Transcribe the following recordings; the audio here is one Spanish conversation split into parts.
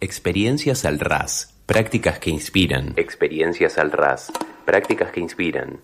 Experiencias al ras, prácticas que inspiran. Experiencias al ras, prácticas que inspiran.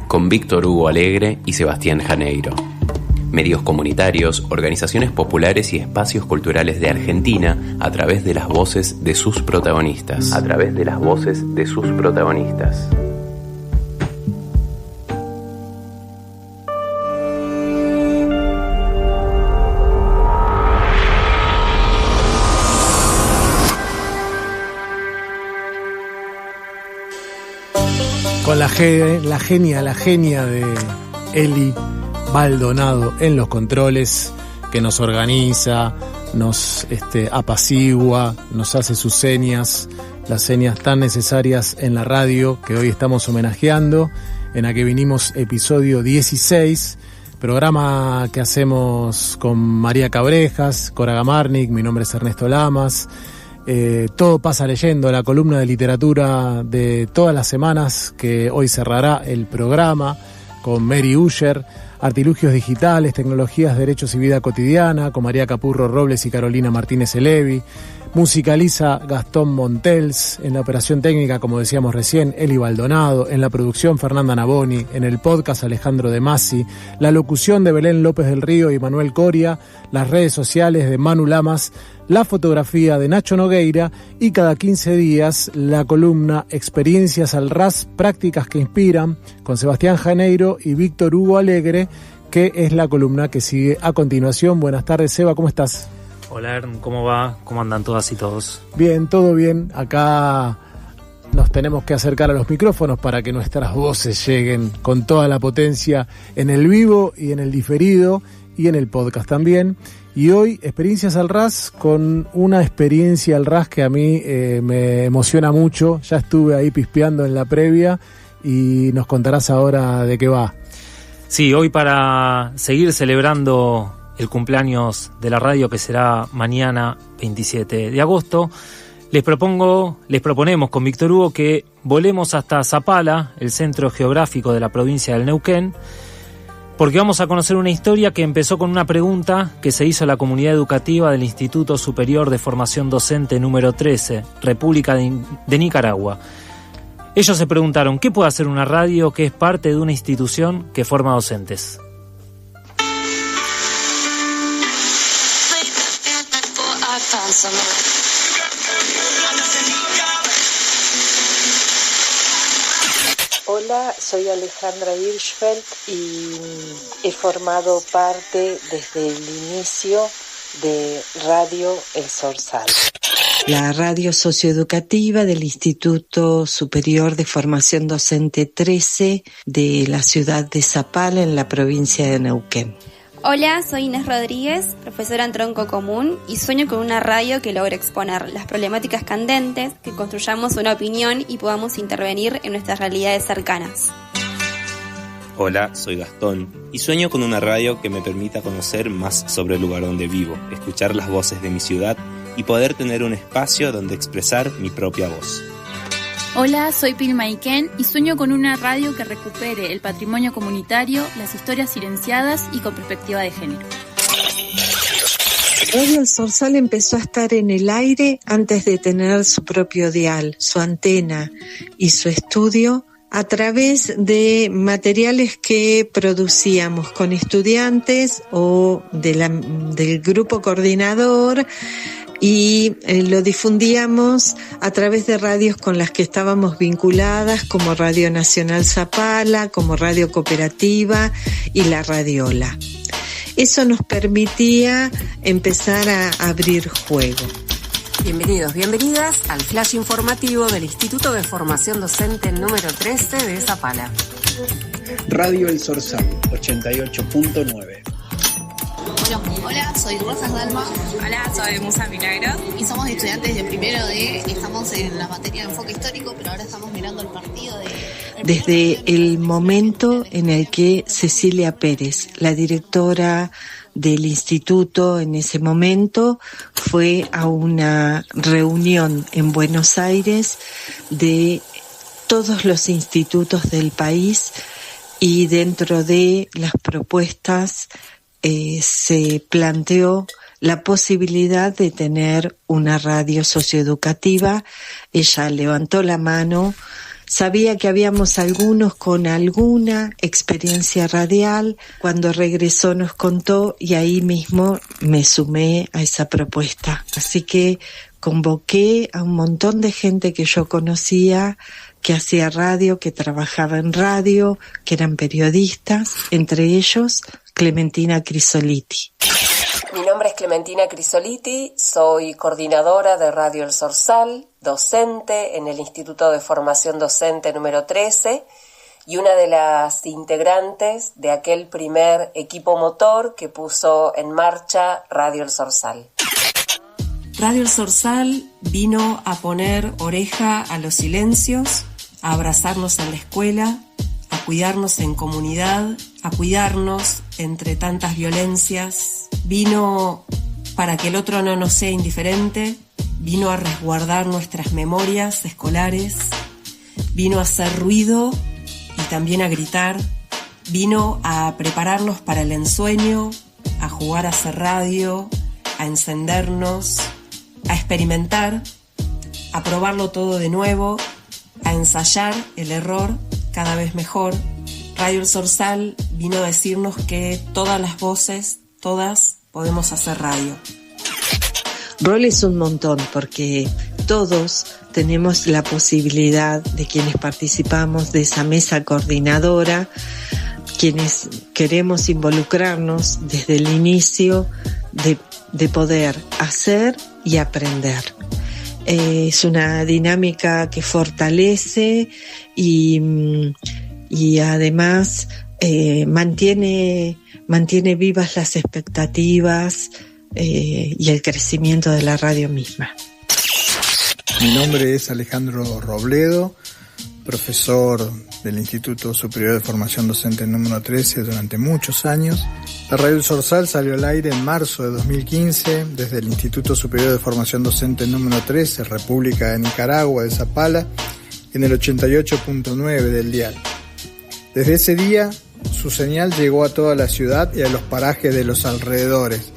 Con Víctor Hugo Alegre y Sebastián Janeiro. Medios comunitarios, organizaciones populares y espacios culturales de Argentina a través de las voces de sus protagonistas. A través de las voces de sus protagonistas. Con la genia de Eli Maldonado en los controles, que nos organiza, nos apacigua, nos hace sus señas, las señas tan necesarias en la radio que hoy estamos homenajeando, en la que vinimos episodio 16, programa que hacemos con María Cabrejas, Cora Gamarnik, mi nombre es Ernesto Lamas. Todo pasa leyendo, la columna de literatura de todas las semanas, que hoy cerrará el programa con Mary Usher, artilugios digitales, tecnologías, derechos y vida cotidiana, con María Capurro Robles y Carolina Martínez Elevi. Musicaliza Gastón Montels, en la operación técnica, como decíamos recién, Eli Maldonado, en la producción Fernanda Navoni, en el podcast Alejandro De Masi, la locución de Belén López del Río y Manuel Coria, las redes sociales de Manu Lamas, la fotografía de Nacho Nogueira y cada 15 días la columna Experiencias al ras, prácticas que inspiran, con Sebastián Janeiro y Víctor Hugo Alegre, que es la columna que sigue a continuación. Buenas tardes, Seba, ¿cómo estás? Hola, ¿cómo va? ¿Cómo andan todas y todos? Bien, todo bien. Acá nos tenemos que acercar a los micrófonos para que nuestras voces lleguen con toda la potencia en el vivo y en el diferido y en el podcast también. Y hoy, Experiencias al ras, con una experiencia al ras que a mí me emociona mucho. Ya estuve ahí pispeando en la previa y nos contarás ahora de qué va. Sí, hoy para seguir celebrando el cumpleaños de la radio, que será mañana 27 de agosto, les proponemos con Víctor Hugo que volemos hasta Zapala, el centro geográfico de la provincia del Neuquén, porque vamos a conocer una historia que empezó con una pregunta que se hizo a la comunidad educativa del Instituto Superior de Formación Docente número 13, República de Nicaragua. Ellos se preguntaron, ¿qué puede hacer una radio que es parte de una institución que forma docentes? Hola, soy Alejandra Hirschfeld y he formado parte desde el inicio de Radio El Zorzal, la radio socioeducativa del Instituto Superior de Formación Docente 13 de la ciudad de Zapala, en la provincia de Neuquén. Hola, soy Inés Rodríguez, profesora en tronco común, y sueño con una radio que logre exponer las problemáticas candentes, que construyamos una opinión y podamos intervenir en nuestras realidades cercanas. Hola, soy Gastón y sueño con una radio que me permita conocer más sobre el lugar donde vivo, escuchar las voces de mi ciudad y poder tener un espacio donde expresar mi propia voz. Hola, soy Pilma Iquén y sueño con una radio que recupere el patrimonio comunitario, las historias silenciadas y con perspectiva de género. Radio El Zorzal empezó a estar en el aire antes de tener su propio dial, su antena y su estudio, a través de materiales que producíamos con estudiantes o del grupo coordinador, y lo difundíamos a través de radios con las que estábamos vinculadas, como Radio Nacional Zapala, como Radio Cooperativa y La Radiola. Eso nos permitía empezar a abrir juego. Bienvenidos, bienvenidas al flash informativo del Instituto de Formación Docente número 13 de Zapala. Radio El Zorzal, 88.9. Hola, soy Rojas Dalma. Hola, soy Musa Milagros. Y somos estudiantes de primero D. Estamos en la materia de enfoque histórico, pero ahora estamos mirando el partido de... Desde el momento en el que Cecilia Pérez, la directora del instituto en ese momento, fue a una reunión en Buenos Aires de todos los institutos del país, y dentro de las propuestas se planteó la posibilidad de tener una radio socioeducativa. Ella levantó la mano, sabía que habíamos algunos con alguna experiencia radial. Cuando regresó nos contó y ahí mismo me sumé a esa propuesta. Así que convoqué a un montón de gente que yo conocía, que hacía radio, que trabajaba en radio, que eran periodistas, entre ellos Clementina Crisoliti. Mi nombre es Clementina Crisoliti, soy coordinadora de Radio El Zorzal, docente en el Instituto de Formación Docente número 13 y una de las integrantes de aquel primer equipo motor que puso en marcha Radio El Zorzal. Radio El Zorzal vino a poner oreja a los silencios, a abrazarnos en la escuela, a cuidarnos en comunidad, a cuidarnos entre tantas violencias. Vino para que el otro no nos sea indiferente, vino a resguardar nuestras memorias escolares, vino a hacer ruido y también a gritar, vino a prepararnos para el ensueño, a jugar a hacer radio, a encendernos, a experimentar, a probarlo todo de nuevo, a ensayar el error cada vez mejor. Radio El Zorzal vino a decirnos que todas las voces, todas podemos hacer radio. Rol es un montón porque todos tenemos la posibilidad de quienes participamos de esa mesa coordinadora, quienes queremos involucrarnos desde el inicio de poder hacer y aprender. Es una dinámica que fortalece y además mantiene vivas las expectativas y el crecimiento de la radio misma. Mi nombre es Alejandro Robledo, profesor del Instituto Superior de Formación Docente número 13 durante muchos años. La Radio El Zorzal salió al aire en marzo de 2015 desde el Instituto Superior de Formación Docente número 13, República de Nicaragua de Zapala, en el 88.9 del dial. Desde ese día, su señal llegó a toda la ciudad y a los parajes de los alrededores.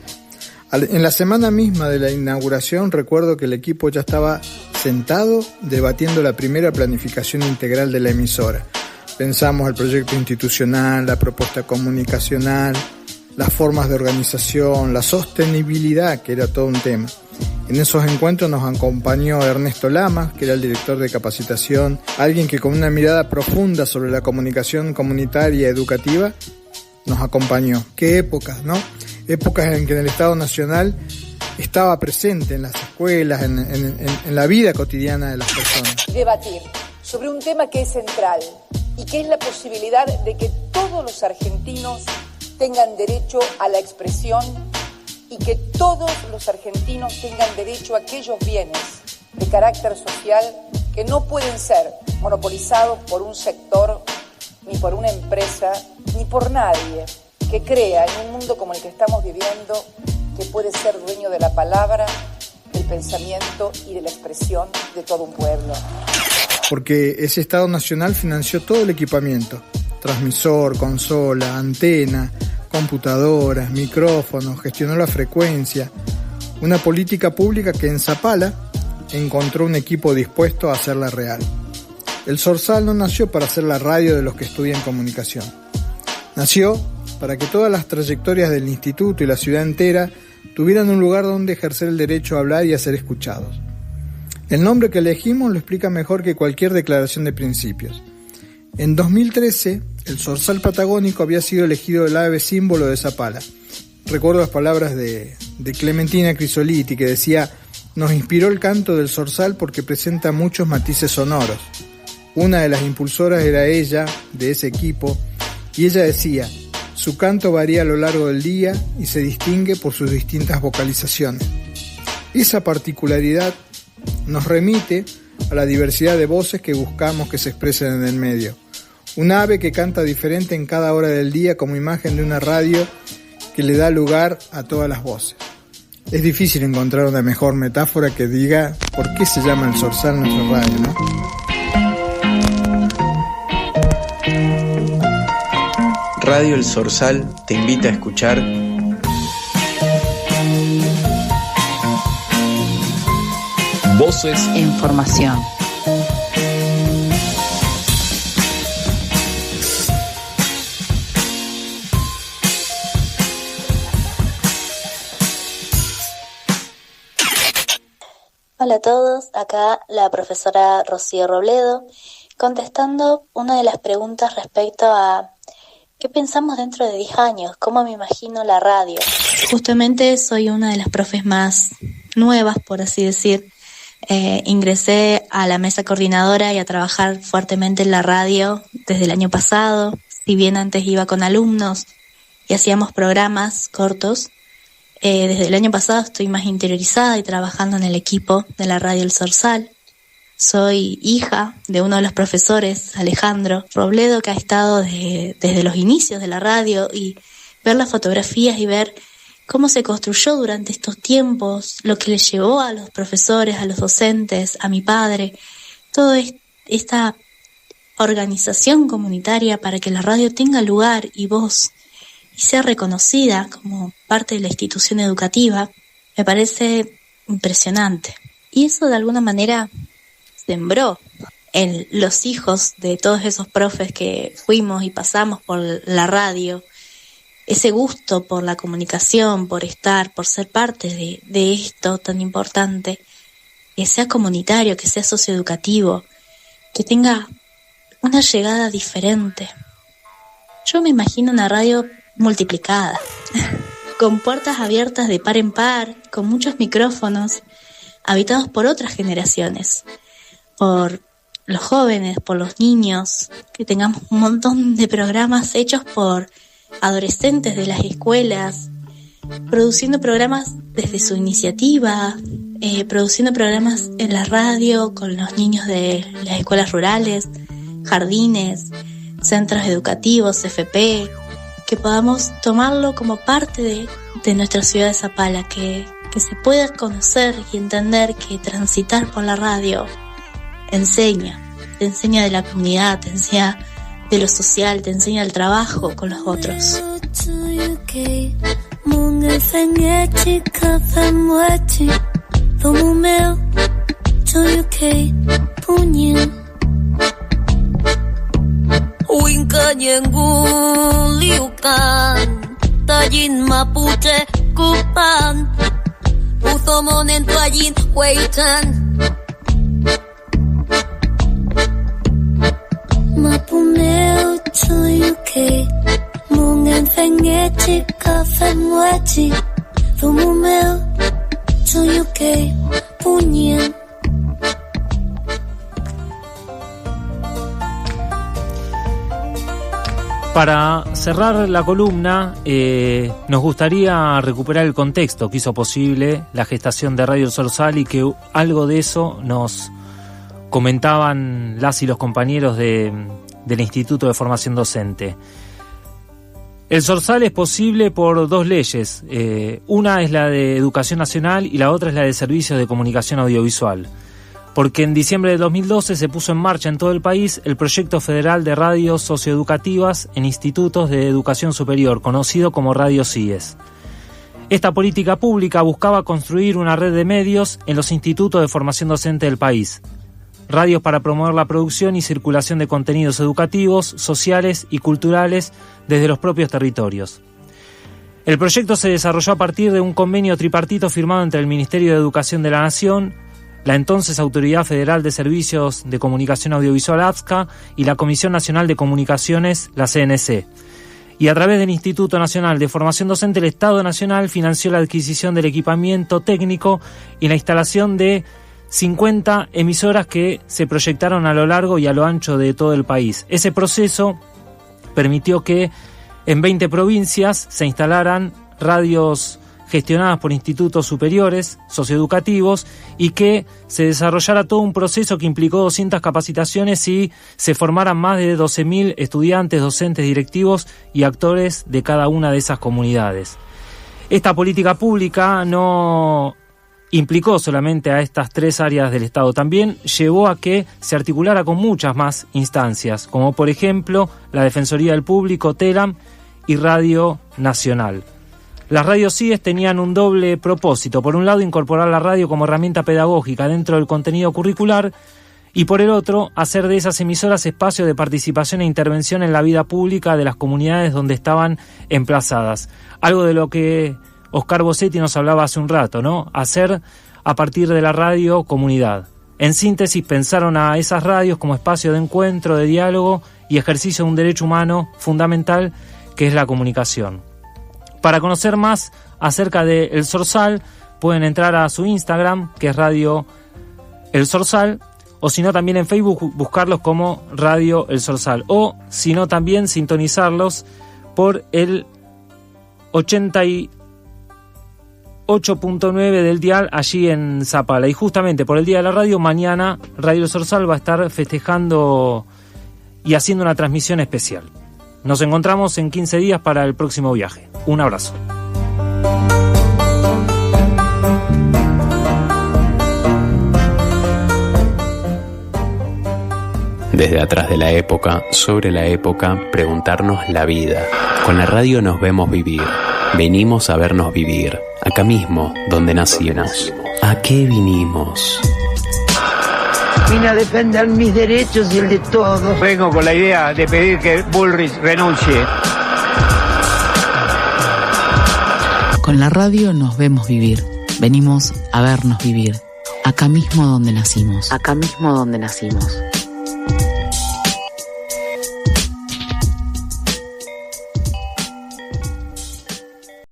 En la semana misma de la inauguración, recuerdo que el equipo ya estaba sentado debatiendo la primera planificación integral de la emisora. Pensamos el proyecto institucional, la propuesta comunicacional, las formas de organización, la sostenibilidad, que era todo un tema. En esos encuentros nos acompañó Ernesto Lamas, que era el director de capacitación, alguien que con una mirada profunda sobre la comunicación comunitaria educativa nos acompañó. Qué épocas, ¿no? Épocas en que en el Estado Nacional estaba presente en las escuelas, en la vida cotidiana de las personas. Debatir sobre un tema que es central y que es la posibilidad de que todos los argentinos tengan derecho a la expresión y que todos los argentinos tengan derecho a aquellos bienes de carácter social que no pueden ser monopolizados por un sector, ni por una empresa, ni por nadie que crea en un mundo como el que estamos viviendo que puede ser dueño de la palabra, del pensamiento y de la expresión de todo un pueblo. Porque ese Estado Nacional financió todo el equipamiento: transmisor, consola, antena, computadoras, micrófonos, gestionó la frecuencia. Una política pública que en Zapala encontró un equipo dispuesto a hacerla real. El Zorzal no nació para hacer la radio de los que estudian comunicación. Nació para que todas las trayectorias del instituto y la ciudad entera tuvieran un lugar donde ejercer el derecho a hablar y a ser escuchados. El nombre que elegimos lo explica mejor que cualquier declaración de principios. En 2013, el Zorzal Patagónico había sido elegido el ave símbolo de Zapala. Recuerdo las palabras de Clementina Crisoliti, que decía: nos inspiró el canto del Zorzal porque presenta muchos matices sonoros. Una de las impulsoras era ella, de ese equipo, y ella decía: su canto varía a lo largo del día y se distingue por sus distintas vocalizaciones. Esa particularidad nos remite a la diversidad de voces que buscamos que se expresen en el medio. Un ave que canta diferente en cada hora del día como imagen de una radio que le da lugar a todas las voces. Es difícil encontrar una mejor metáfora que diga por qué se llama el Zorzal nuestra radio, ¿no? Radio El Zorzal te invita a escuchar Voces en formación. Hola a todos, acá la profesora Rocío Robledo, contestando una de las preguntas respecto a ¿qué pensamos dentro de 10 años? ¿Cómo me imagino la radio? Justamente soy una de las profes más nuevas, por así decir. Ingresé a la mesa coordinadora y a trabajar fuertemente en la radio desde el año pasado. Si bien antes iba con alumnos y hacíamos programas cortos, desde el año pasado estoy más interiorizada y trabajando en el equipo de la Radio El Zorzal. Soy hija de uno de los profesores, Alejandro Robledo, que ha estado desde los inicios de la radio, y ver las fotografías y ver cómo se construyó durante estos tiempos, lo que le llevó a los profesores, a los docentes, a mi padre, toda esta organización comunitaria para que la radio tenga lugar y voz y sea reconocida como parte de la institución educativa, me parece impresionante. Y eso de alguna manera sembró en los hijos de todos esos profes que fuimos y pasamos por la radio, ese gusto por la comunicación, por estar, por ser parte de esto tan importante, que sea comunitario, que sea socioeducativo, que tenga una llegada diferente. Yo me imagino una radio multiplicada, con puertas abiertas de par en par, con muchos micrófonos, habitados por otras generaciones, por los jóvenes, por los niños, que tengamos un montón de programas hechos por adolescentes de las escuelas, produciendo programas desde su iniciativa, produciendo programas en la radio con los niños de las escuelas rurales, jardines, centros educativos, FP, que podamos tomarlo como parte de nuestra ciudad de Zapala, que se pueda conocer y entender que transitar por la radio te enseña de la comunidad, te enseña de lo social, te enseña el trabajo con los otros. Mapumeo tuyuke Mungen fengeti kafemweti Thumumeo tuyuke punyen. Para cerrar la columna, nos gustaría recuperar el contexto que hizo posible la gestación de Radio El Zorzal, y que algo de eso nos comentaban las y los compañeros del Instituto de Formación Docente. El Zorzal es posible por dos leyes. Una es la de Educación Nacional y la otra es la de Servicios de Comunicación Audiovisual. Porque en diciembre de 2012 se puso en marcha en todo el país el proyecto federal de radios socioeducativas en institutos de educación superior, conocido como Radio CIES. Esta política pública buscaba construir una red de medios en los institutos de formación docente del país. Radios para promover la producción y circulación de contenidos educativos, sociales y culturales desde los propios territorios. El proyecto se desarrolló a partir de un convenio tripartito firmado entre el Ministerio de Educación de la Nación, la entonces Autoridad Federal de Servicios de Comunicación Audiovisual AFSCA y la Comisión Nacional de Comunicaciones, la CNC. Y a través del Instituto Nacional de Formación Docente, el Estado Nacional financió la adquisición del equipamiento técnico y la instalación de 50 emisoras que se proyectaron a lo largo y a lo ancho de todo el país. Ese proceso permitió que en 20 provincias se instalaran radios gestionadas por institutos superiores, socioeducativos, y que se desarrollara todo un proceso que implicó 200 capacitaciones y se formaran más de 12.000 estudiantes, docentes, directivos y actores de cada una de esas comunidades. Esta política pública no implicó solamente a estas tres áreas del Estado, también llevó a que se articulara con muchas más instancias, como por ejemplo la Defensoría del Público, TELAM y Radio Nacional. Las radios CIES tenían un doble propósito. Por un lado, incorporar la radio como herramienta pedagógica dentro del contenido curricular y por el otro, hacer de esas emisoras espacio de participación e intervención en la vida pública de las comunidades donde estaban emplazadas. Algo de lo que Oscar Bossetti nos hablaba hace un rato, ¿no? Hacer a partir de la radio comunidad. En síntesis, pensaron a esas radios como espacio de encuentro, de diálogo y ejercicio de un derecho humano fundamental que es la comunicación. Para conocer más acerca de El Zorzal, pueden entrar a su Instagram, que es Radio El Zorzal, o si no también en Facebook buscarlos como Radio El Zorzal, o si no también sintonizarlos por el 88.9 del dial allí en Zapala. Y justamente por el Día de la Radio, mañana Radio El Zorzal va a estar festejando y haciendo una transmisión especial. Nos encontramos en 15 días para el próximo viaje. Un abrazo. Desde atrás de la época, sobre la época, preguntarnos la vida. Con la radio nos vemos vivir. Venimos a vernos vivir. Acá mismo, donde nacimos. ¿A qué vinimos? Vine a defender mis derechos y el de todos. Vengo con la idea de pedir que Bullrich renuncie. Con la radio nos vemos vivir. Venimos a vernos vivir. Acá mismo donde nacimos. Acá mismo donde nacimos.